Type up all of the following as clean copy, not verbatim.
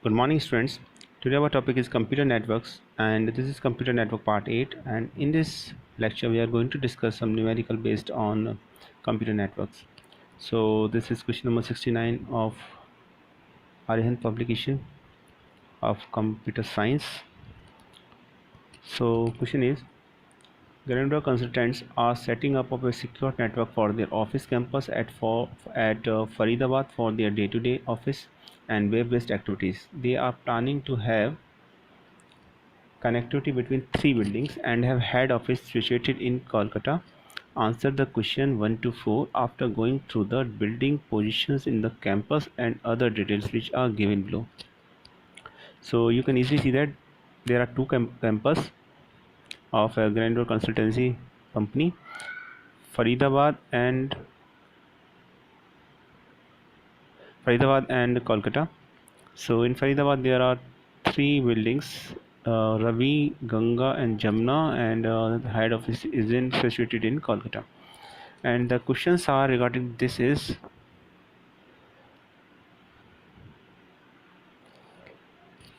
Good morning, students. Today our topic is computer networks, and this is computer network part 8. And in this lecture, we are going to discuss some numerical based on computer networks. So this is question number 69 of Arihant publication of computer science. So question is, Grandeur consultants are setting up of a secure network for their office campus at Faridabad for their day-to-day office and web-based activities. They are planning to have connectivity between three buildings and have head office situated in Kolkata. Answer the question 1 to 4 after going through the building positions in the campus and other details which are given below. So you can easily see that there are two campus of a Grandeur consultancy company, Faridabad and Kolkata. So in Faridabad there are three buildings, Ravi, Ganga and Jamna, and the head office is situated in Kolkata. And the questions are regarding this is,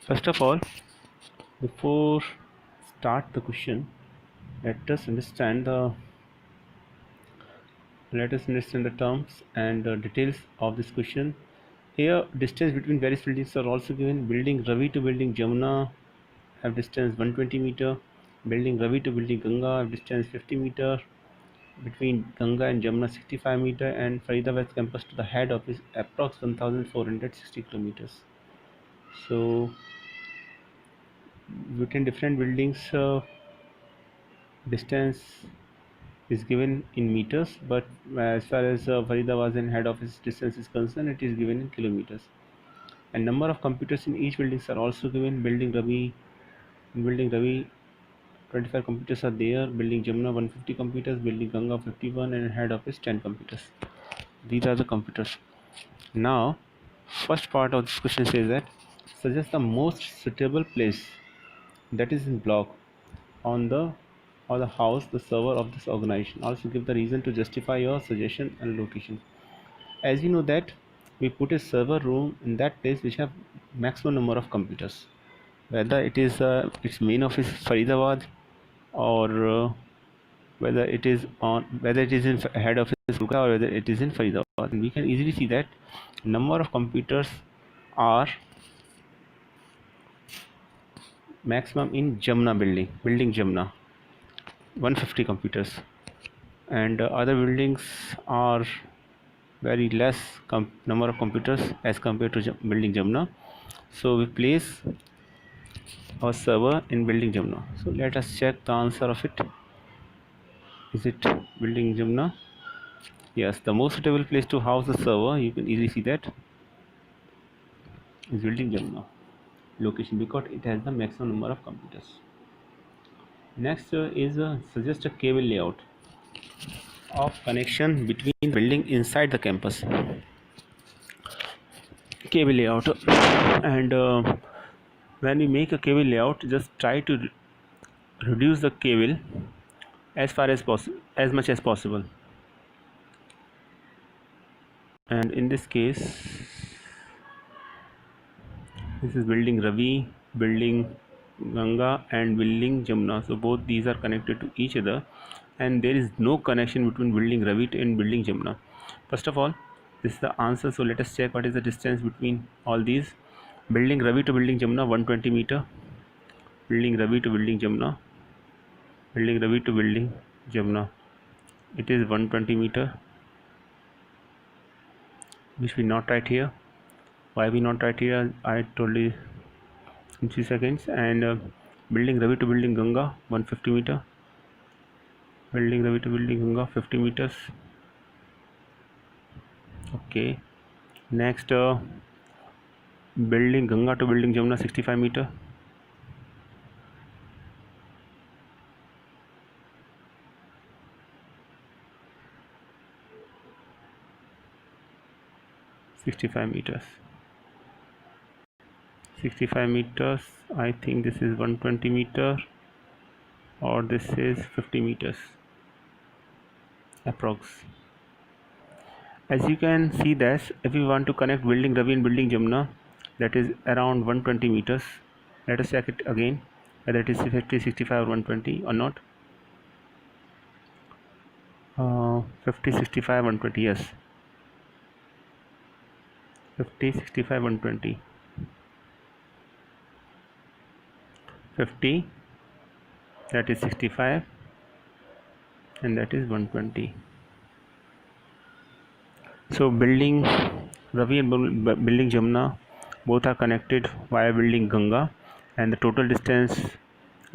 first of all, before start the question, let us understand the terms and details of this question. Here distance between various buildings are also given. Building Ravi to building Jamuna have distance 120 meter. Building Ravi to building Ganga have distance 50 meter. Between Ganga and Jamuna 65 meter, and Faridabad campus to the head office approx 1460 kilometers. So between different buildings distance is given in meters, but as far as Faridabad and head office distance is concerned, it is given in kilometers. And number of computers in each buildings are also given. Building Ravi 25 computers are there. Building Jamuna 150 computers. Building Ganga 51, and head office 10 computers. These are the computers. Now, first part of this question says that suggest the most suitable place that is in block on the or the house the server of this organization. Also give the reason to justify your suggestion and location. As you know that we put a server room in that place which have maximum number of computers, whether it is its main office Faridabad, or whether it is in head office Kolkata, or whether it is in Faridabad. And we can easily see that number of computers are maximum in Jamna building Jamna 150 computers, and other buildings are very less number of computers as compared to building Jamna. So we place our server in building Jamna. So let us check the answer of it. Is it building Jamna? Yes, the most suitable place to house the server, you can easily see that, is building Jamna location because it has the maximum number of computers. Next is suggest a cable layout of connection between building inside the campus. Cable layout, and when we make a cable layout, just try to reduce the cable as far as possible, as much as possible. And in this case, this is building Ravi, building Ganga, and building Jamuna. So both these are connected to each other, and there is no connection between building Ravi and building Jamuna. First of all, this is the answer. So let us check what is the distance between all these. Building Ravi to building Jamuna 120 meter. Building Ravi to building Jamuna. Building Ravi to building Jamuna. It is 120 meter, which we not write here. Why we not write here? I told you in 3 seconds. And building Ravi to building Ganga 150 meter. Building Ravi to building Ganga 50 meters. Okay. Next, building Ganga to building Jamuna 65 meter. 65 meters. 65 meters. I think this is 120 meter, or this is 50 meters approx. As you can see that if we want to connect building Ravi and building Jamuna, that is around 120 meters. Let us check it again whether it is 50, 65 or 120 or not. 50, 65, 120, yes, 50, 65, 120, 50, that is 65, and that is 120. So building Ravi and building Jamuna both are connected via building Ganga, and the total distance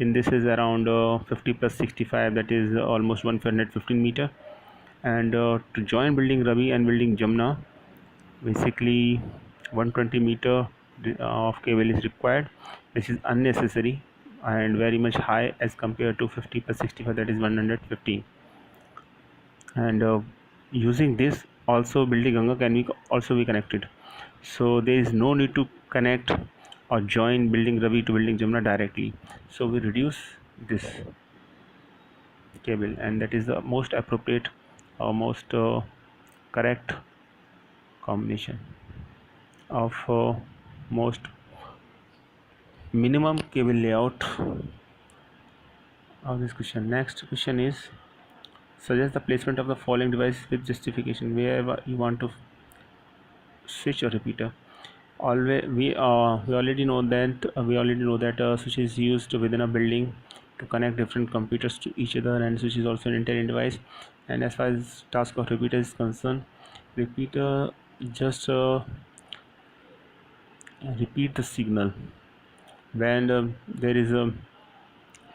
in this is around 50 plus 65, that is almost 115 meter. And to join building Ravi and building Jamuna, basically 120 meter of cable is required, which is unnecessary and very much high as compared to 50 plus 65, that is 115. And using this also building Ganga can be also be connected, so there is no need to connect or join building Ravi to building Jamuna directly, so we reduce this cable, and that is the most appropriate or most correct combination of most minimum cable layout of this question. Next question is, suggest the placement of the following device with justification. Wherever you want to switch or repeater, always we already know that switch is used within a building to connect different computers to each other, and switch is also an intelligent device. And as far as task of repeater is concerned, repeater just repeat the signal when there is a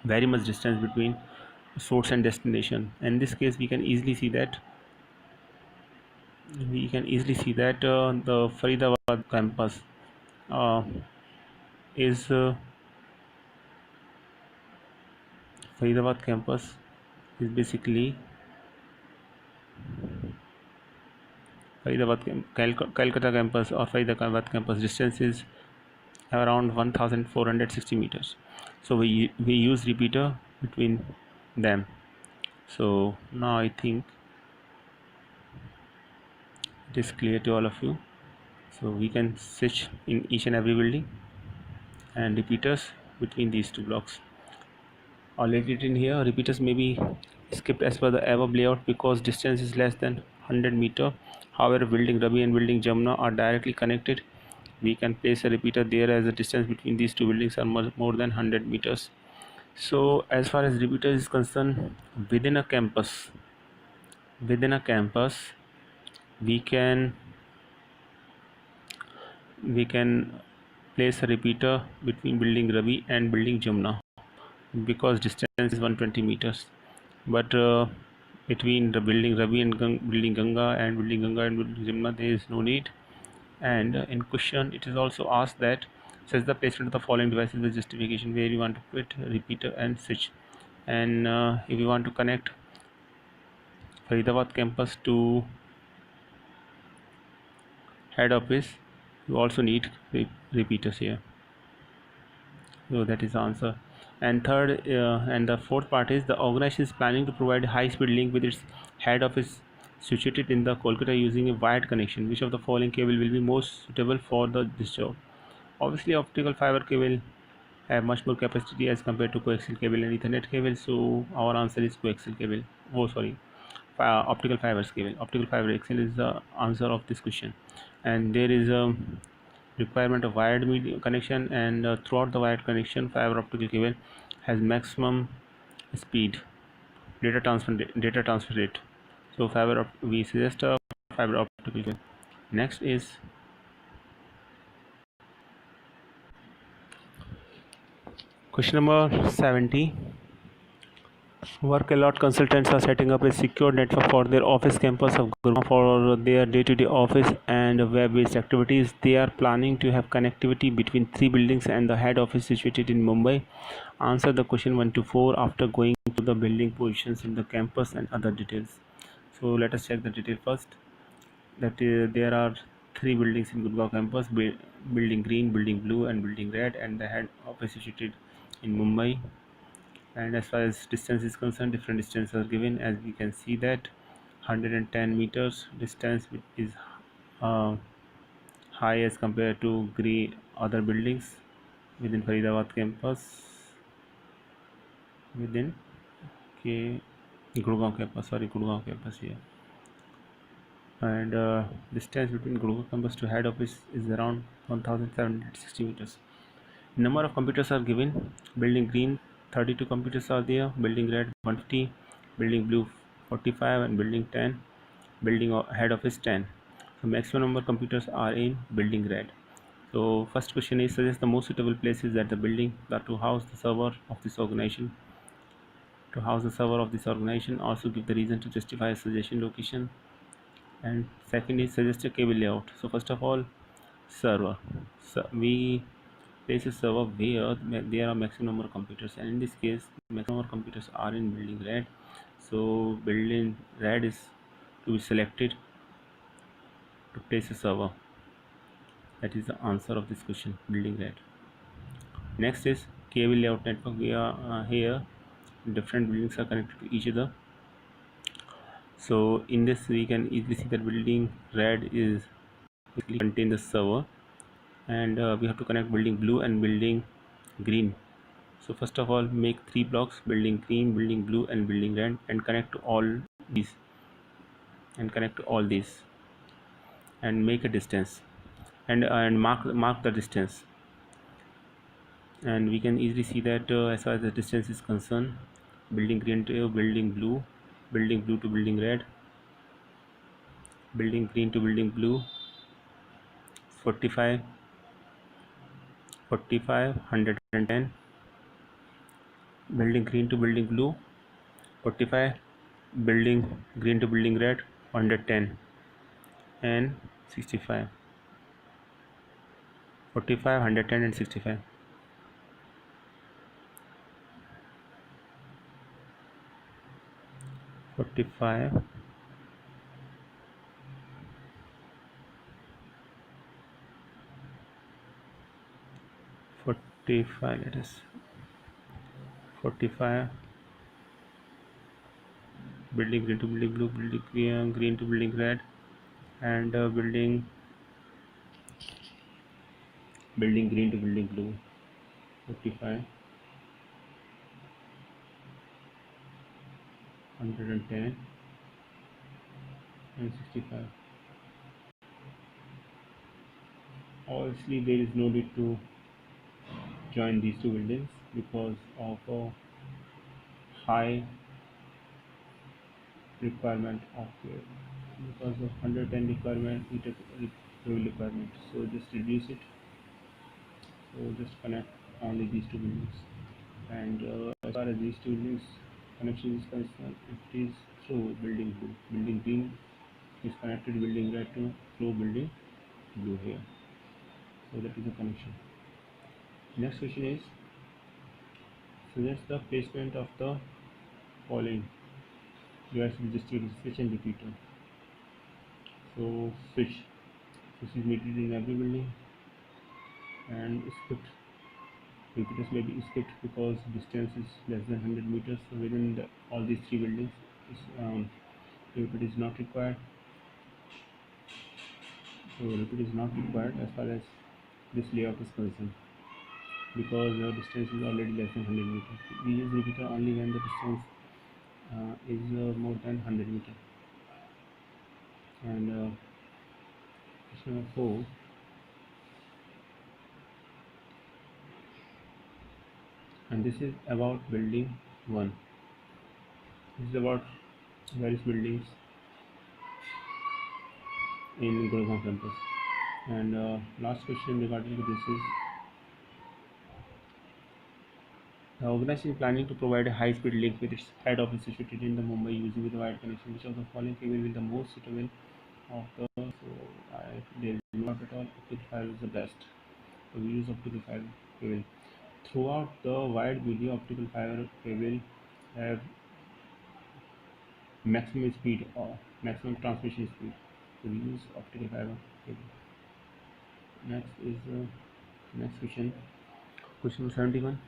very much distance between source and destination. In this case we can easily see that the Faridabad campus uh, is Faridabad campus is basically Calcutta campus or Faridabad campus. Distance is around 1460 meters, so we use repeater between them. So now I think it is clear to all of you. So we can switch in each and every building and repeaters between these two blocks. I'll let it in here. Repeaters may be skipped as per the above layout because distance is less than 100 meter. However, building Ravi and building Jamuna are directly connected. We can place a repeater there as the distance between these two buildings are more than 100 meters. So as far as repeater is concerned, within a campus we can place a repeater between building Ravi and building Jamuna because distance is 120 meters. But between the building Ravi and building Ganga and building Jamuna, there is no need. And in question it is also asked that says the placement of the following devices with justification, where you want to put repeater and switch. And if you want to connect Faridabad campus to head office, you also need repeaters here. So that is the answer. And third and the fourth part is, the organization is planning to provide high-speed link with its head office situated in the Kolkata using a wired connection. Which of the following cable will be most suitable for this job? Obviously optical fiber cable have much more capacity as compared to coaxial cable and Ethernet cable, so our answer is coaxial cable. Oh sorry, optical fibers cable. Optical fiber axle is the answer of this question. And there is a requirement of wired connection, and throughout the wired connection, fiber optical cable has maximum speed data transfer rate. So we suggest a fiber optical cable. Next is question number 70. Work a lot consultants are setting up a secure network for their office campus of Gurgaon for their day-to-day office and web-based activities. They are planning to have connectivity between 3 buildings and the head office situated in Mumbai. Answer the question 1 to 4 after going to the building positions in the campus and other details. So let us check the detail first. That there are 3 buildings in Gurgaon campus: building green, building blue, and building red, and the head office situated in Mumbai. And as far as distance is concerned, different distances are given, as we can see that 110 meters distance is high as compared to other buildings within Faridabad campus, within Gurgaon campus here. And distance between Gurgaon campus to head office is around 1760 meters. Number of computers are given. Building green 32 computers are there, building red 150, building blue 45, and building 10, head office 10. So maximum number of computers are in building red. So first question is, suggest the most suitable places at the building that to house the server of this organization. Also give the reason to justify a suggestion location. And second is, suggest a cable layout. So first of all, server. So we place a server where there are maximum number of computers, and in this case maximum number of computers are in building red. So building red is to be selected to place a server. That is the answer of this question, building red. Next is cable layout network. We are here different buildings are connected to each other. So in this we can easily see that building red is contain the server, and we have to connect building blue and building green. So first of all, make 3 blocks: building green, building blue, and building red, and connect to all these, and make a distance, and mark the distance. And we can easily see that as far as the distance is concerned, building green to building blue, building blue to building red, building green to building blue, 45, 45, 110, building green to building blue 45, building green to building red 110, and 65, 45, 110, and 65. 45, 45, let us 45, building green to building blue, building green to building red, and building green to building blue 45, 110, and 65. Obviously there is no need to join these two buildings because of a high requirement of because of 110 requirement requirement. So just reduce it. So just connect only these two buildings. And as far as these two buildings connection is concerned, it is through building blue. Building green is connected building red to through building blue here. So that is the connection. Next question is, suggest the placement of the following device distributed switch and repeater. So switch is needed in every building, and skipped repeaters may be skipped because distance is less than 100 meters. So within all these three buildings, repeater is not required. So repeater is not required as far as this layout is concerned, because the distance is already less than 100 meters. We use repeater only when the distance is more than 100 meters. And question number 4. And this is about building 1. This is about various buildings in Gurgaon campus. And last question regarding to this is, the organization is planning to provide a high-speed link with its head office situated in the Mumbai using the wired connection. Which of the following cable will be the most suitable of the? So there is not at all. Optical fiber is the best. So we use optical fiber cable. Throughout the wide video, optical fiber cable have maximum speed or maximum transmission speed. So we use optical fiber cable. Next is next question. Question 71.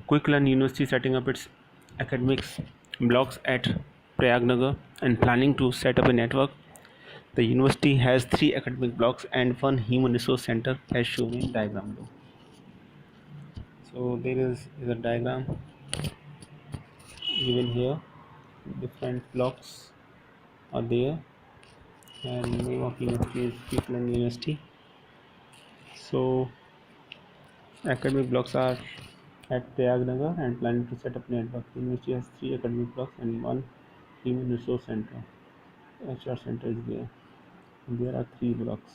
Quick Learn University setting up its academics blocks at Prayagnagar and planning to set up a network The university has three academic blocks and one human resource center as shown in diagram below. So there is a diagram given here. Different blocks are there, and name of university is Kirtland University. So academic blocks are at Prayagnagar and planning to set up network. The university has three academic blocks and one human resource center. HR center is there. And there are three blocks.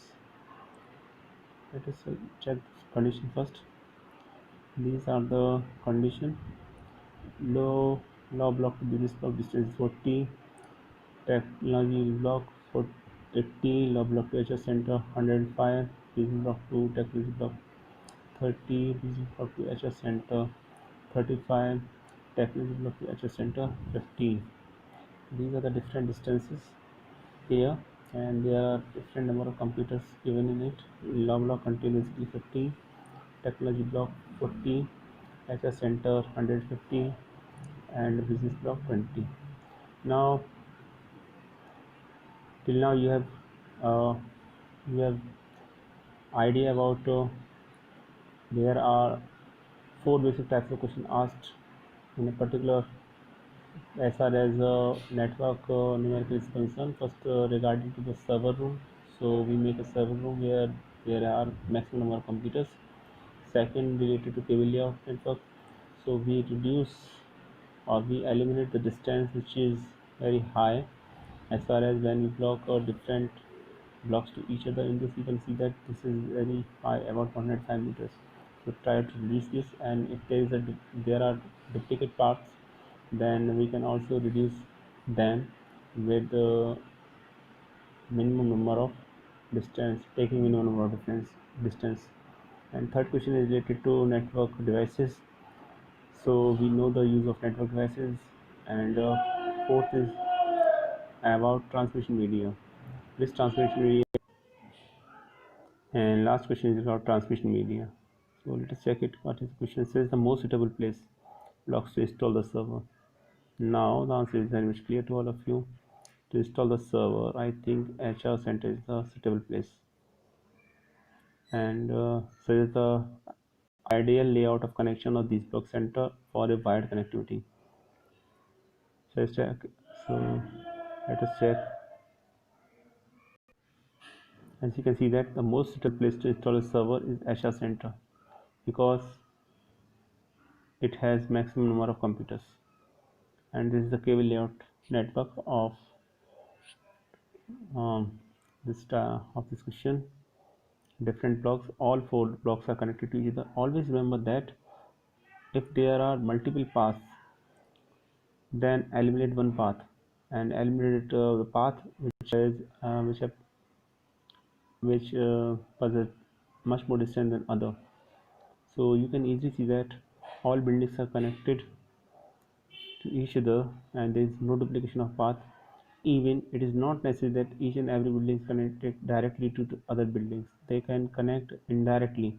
Let us check condition first. These are the condition. Low law block to business block distance 40, technology block for 80, law block to HR center 105, business block to technology block 30, business block to HR center 35, technology block to HR center 15. These are the different distances here, and there are different number of computers given in it. Law block contains 50, technology block 40, HR center 150, and business block 20. Now till now uh, you have idea about there are four basic types of question asked in a particular as far as network numerical is concerned. First, regarding to the server room, so we make a server room where there are maximum number of computers. Second, related to cable layout network, so we reduce or we eliminate the distance which is very high as far as when we block different blocks to each other. In this you can see that this is very high, about 105 meters. So try to reduce this, and if there are duplicate parts, then we can also reduce them with the minimum number of distance, taking minimum number of distance. And third question is related to network devices, so we know the use of network devices. And fourth is about transmission media, this transmission media. And last question is about transmission media. So let us check it. What is the question? It says the most suitable place blocks to install the server. Now the answer is very much clear to all of you. To install the server, I think HR center is the suitable place. And so is the ideal layout of connection of these block center for a wired connectivity. So let's check. So let us check. As you can see that the most suitable place to install a server is HR center because it has maximum number of computers. And this is the cable layout network of this question. Different blocks, all four blocks are connected to each other. Always remember that if there are multiple paths, then eliminate one path and eliminate the path which is which was a much more distant than other. So you can easily see that all buildings are connected to each other and there is no duplication of path. Even it is not necessary that each and every building is connected directly to the other buildings. They can connect indirectly,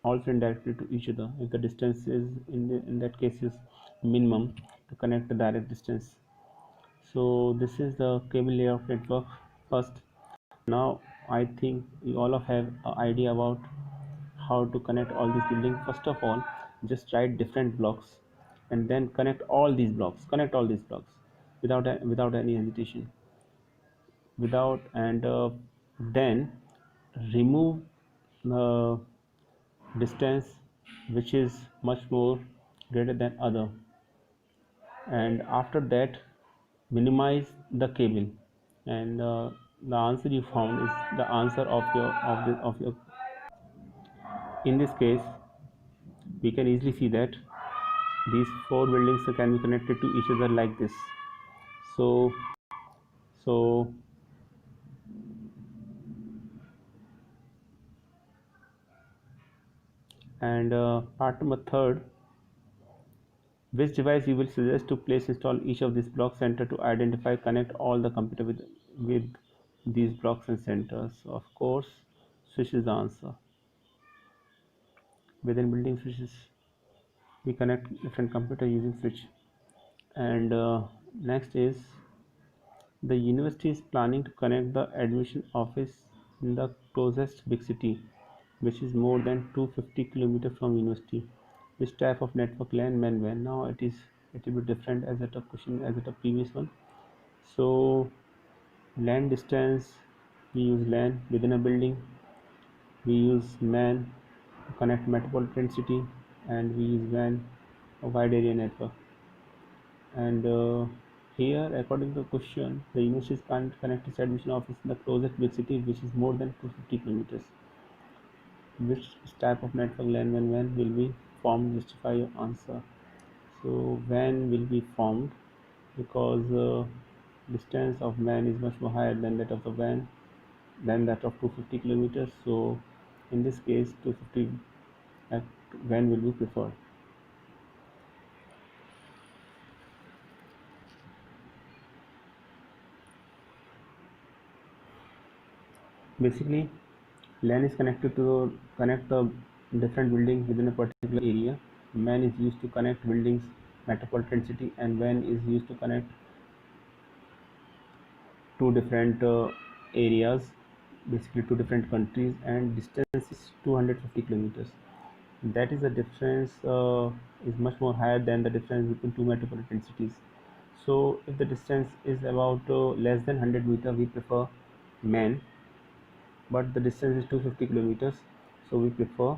also indirectly to each other if the distance is in that case is minimum to connect the direct distance. So this is the cable layout network first. Now I think you all of have an idea about how to connect all these buildings. First of all, just write different blocks and then connect all these blocks without any hesitation, without and then remove the distance which is much more greater than other, and after that minimize the cable. And the answer you found is the answer of your in this case we can easily see that these four buildings can be connected to each other like this. So so and part number third, which device you will suggest to place install each of these block center to identify connect all the computer with these blocks and centers. Of course, switch is the answer. Within building switches we connect different computer using switch. And next is The university is planning to connect the admission office in the closest big city, which is more than 250 kilometers from university. Which type of network LAN man WAN? Now it will be different as at a question as at a previous one. So LAN distance, we use LAN within a building, we use MAN to connect metropolitan city, and we use WAN, a wide area network. And here, according to the question, the university can't connect its admission office in the closest big city, which is more than 250 kilometers. Which type of network LAN when will be formed? Justify your answer. So when will be formed because distance of WAN is much more higher than that of the WAN than that of 250 kilometers. So in this case, 250 WAN will be preferred. Basically, LAN is connected to connect the different buildings within a particular area. MAN is used to connect buildings metropolitan city, and WAN is used to connect two different areas, basically two different countries, and distance is 250 kilometers. That is the difference is much more higher than the difference between two metropolitan cities. So if the distance is about less than 100 meter, we prefer MAN, but the distance is 250 kilometers, so we prefer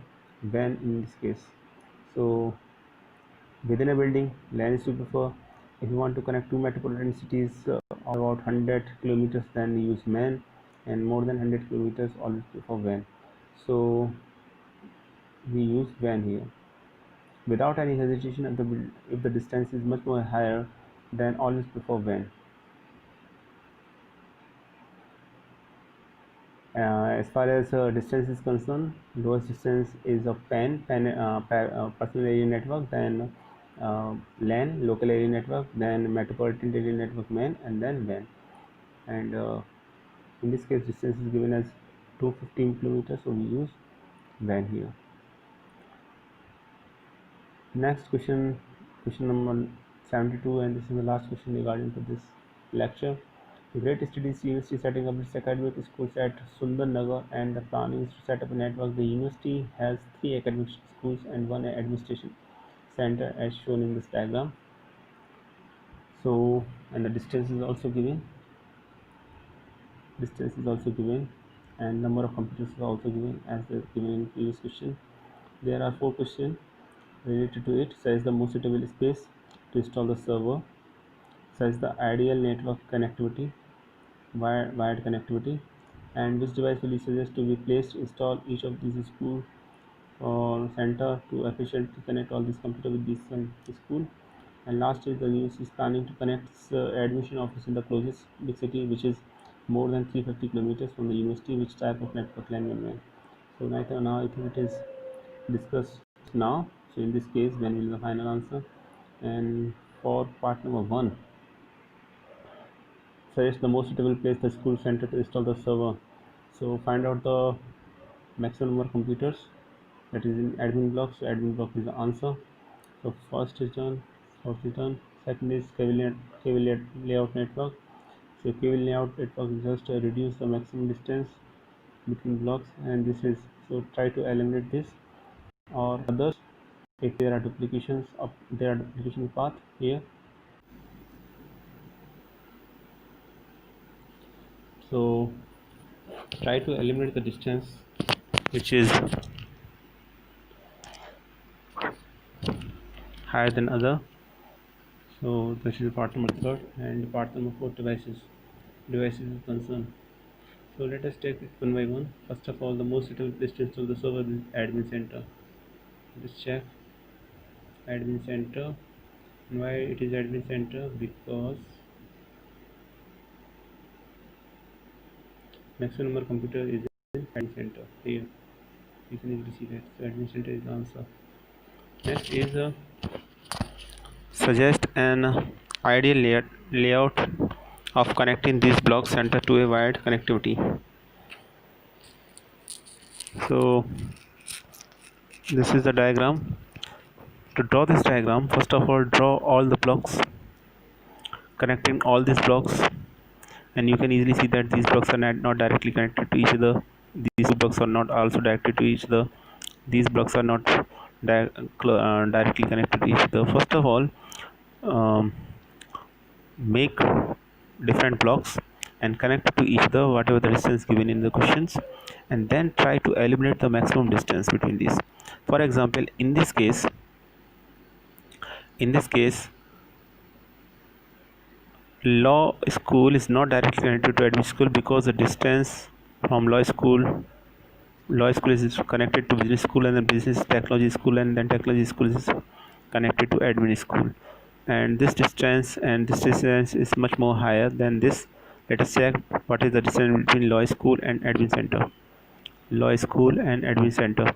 WAN in this case. So within a building, LAN is to prefer. If you want to connect two metropolitan cities about 100 kilometers, then use MAN, and more than 100 kilometers always prefer WAN. So we use WAN here without any hesitation. If the distance is much more higher, then always prefer WAN. As far as distance is concerned, lowest distance is of personal area network, then LAN, local area network, then metropolitan area network MAN, and then WAN. And in this case, distance is given as 215 kilometers, so we use WAN here. Next question, question number 72, and this is the last question regarding to this lecture. The Great Studies University setting up its academic schools at Sundarnagar, and the plan is to set up a network. The university has 3 academic schools and 1 administration center as shown in this diagram. So, and the distance is also given. Distance is also given, and number of computers is also given as given in previous question. There are 4 questions related to it. Size the most suitable space to install the server. Size the ideal network connectivity, wired connectivity, and which device will you suggest to be placed install each of these school or center to efficiently connect all these computers with this school. And last is the university is planning to connect its admission office in the closest big city, which is more than 350 kilometers from the university. Which type of network LAN will win? So now I think it is discussed now. So in this case, when will the final answer? And for part number 1, suggest the most suitable place the school center to install the server. So find out the maximum number of computers that is in admin block. So admin block is the answer. So first is done, first is done. Second is KV layout network. So KV layout network is just reduce the maximum distance between blocks, and this is, so try to eliminate this or others if there are duplications of their duplication path here. So try to eliminate the distance which is higher than other. So this is part number 3, and part number 4, devices is concerned. So let us take it one by one. First of all, the most suitable place to install the server is admin center. Let's check admin center. And why it is admin center? Because maximum number of computer is in admin center. Here you can easily see that. So admin center is the answer. Next is suggest an ideal layout of connecting these block center to a wired connectivity. So this is the diagram. To draw this diagram, first of all draw all the blocks, connecting all these blocks and you can easily see that these blocks are not directly connected to each other. These two blocks are not also directed to each other. These blocks are not directly connected to each other. First of all, um, make different blocks and connect to each other whatever the distance given in the questions, and then try to eliminate the maximum distance between these. For example, in this case law school is not directly connected to admin school because the distance from law school is connected to business school, and then business technology school, and then technology school is connected to admin school, and this distance is much more higher than this. Let us check what is the distance between law school and admin center. Law school and admin center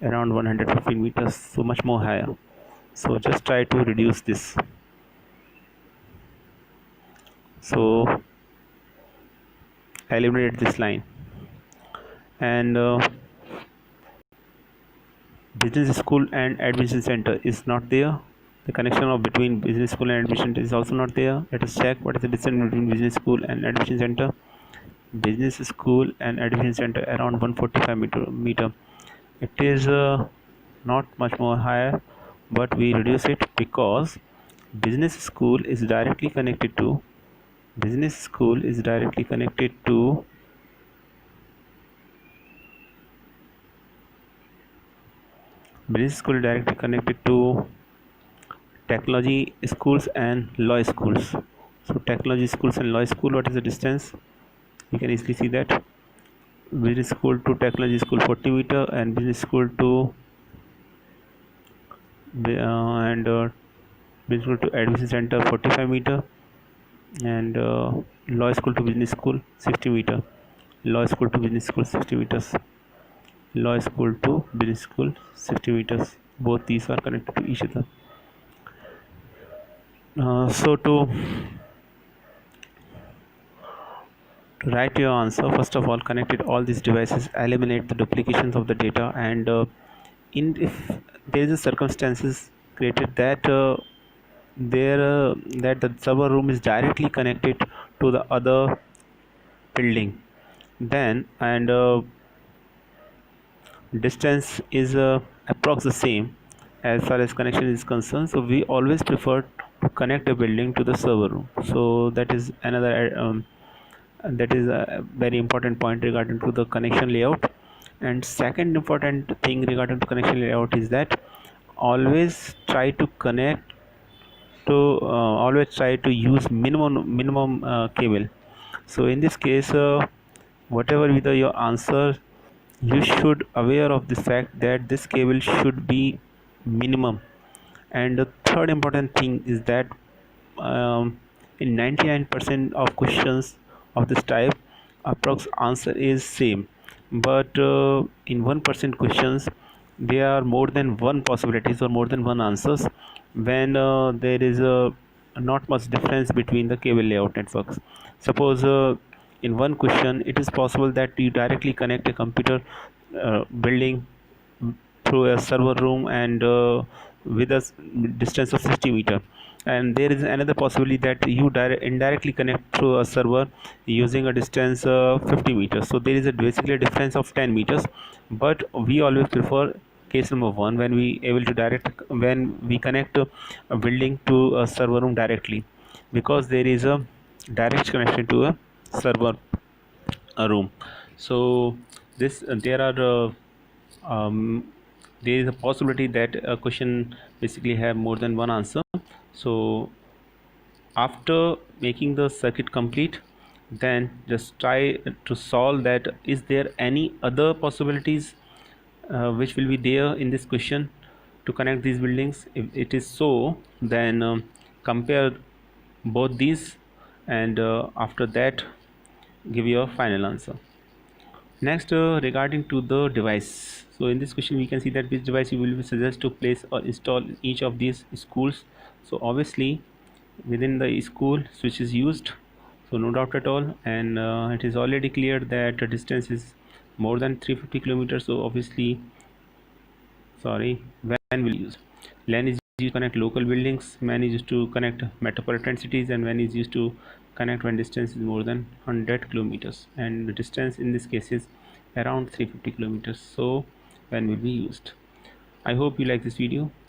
around 115 meters, so much more higher. So just try to reduce this. So eliminate this line, and business school and admission center is not there. The connection of between business school and admission is also not there. Let us check what is the distance between business school and admission center. Business school and admission center around 145 meter. It is not much more higher, but we reduce it because business school is directly connected to business school is directly connected to business school is directly connected to technology schools and law schools. So technology schools and law school, what is the distance? You can easily see that business school to technology school 40 meter, and business school to and business school to admission center 45 meter, and law school to business school 60 meter. Law school to business school 60 meters. Law school to business school 60 meters. Both these are connected to each other. So to write your answer, first of all, connect all these devices, eliminate the duplications of the data, and if there is a circumstances created that that the server room is directly connected to the other building, then and distance is approx the same as far as connection is concerned, so we always prefer to connect a building to the server room. So that is another that is a very important point regarding to the connection layout. And second important thing regarding to connection layout is that always try to connect to always try to use minimum cable. So in this case, whatever be your answer, you should aware of the fact that this cable should be minimum. And the third important thing is that in 99% of questions of this type, approx answer is same, but in 1% questions there are more than one possibilities or more than one answers, when there is a not much difference between the cable layout networks. Suppose in one question it is possible that you directly connect a computer building through a server room, and with a distance of 60 meter, and there is another possibility that you indirectly connect through a server using a distance 50 meters. So there is basically a difference of 10 meters, but we always prefer case number one, when we connect a building to a server room directly, because there is a direct connection to a server room. So this there is a possibility that a question basically have more than one answer. So after making the circuit complete, then just try to solve that is there any other possibilities which will be there in this question to connect these buildings. If it is so, then compare both these, and after that give your final answer. Next, regarding to the device. So in this question we can see that which device you will be suggest to place or install in each of these schools. So obviously within the school switch is used, so no doubt at all, and it is already clear that the distance is more than 350 kilometers. So obviously, sorry, WAN will use. LAN is used to connect local buildings, MAN is used to connect metropolitan cities, and WAN is used to connect when distance is more than 100 kilometers, and the distance in this case is around 350 kilometers. So when will be used? I hope you like this video.